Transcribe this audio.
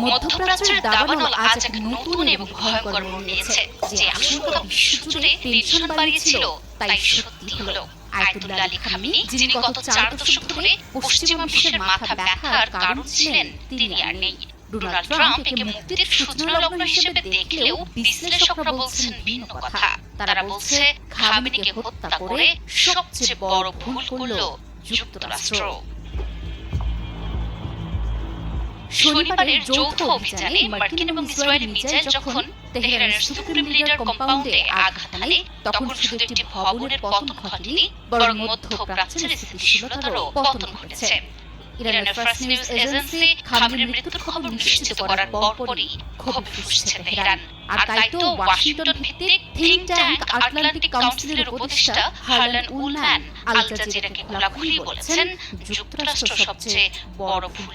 মধ্যপ্রাচ্যের দাবানল আজ এক নতুন এবং ভয়ঙ্কর মোড় নিয়েছে। যে আশঙ্কা বিশ্বজুড়ে টেনশন বাড়িয়েছিল তাই সত্যি হলো। আয়াতুল্লাহ আলী খামেনি, যিনি গত 4 দশক ধরে পশ্চিমা বিশ্বের মাথা ব্যথার কারণ ছিলেন, তিনি আর নেই। ডোনাল্ড ট্রাম্প একে মুক্তির সূচনা লগ্ন হিসেবে দেখলেও বিশ্লেষকরা বলছেন ভিন্ন কথা। তারা বলছে খামেনিকে হত্যা করে সবচেয়ে বড় ভুল করল যুক্তরাষ্ট্র। শনিবারের যৌথ অভিযানে মার্কিন এবং ইসরায়েলি মিসাইল যখন তেহরানের সুপ্রিম লিডার কম্পাউন্ডে আঘাত হানে, তখন শুধু একটি ভবনের পতন ঘটেনি, বরং মধ্যপ্রাচ্যের স্থিতিশীলতারও পতন ঘটেছে। ইরানের ফার্স্ট নিউজ এজেন্সি খামেনির মৃত্যুর খবর নিশ্চিত করার পরপরই ক্ষোভে ফুঁসছে তেহরান। আর তাই তো ওয়াশিংটন ভিত্তিক থিঙ্ক ট্যাঙ্ক আটলান্টিক কাউন্সিলের উপদেষ্টা হারলান উলম্যান আল জাজিরাকে খোলাখুলি বলেছেন, যুক্তরাষ্ট্র সবচেয়ে বড় ভুল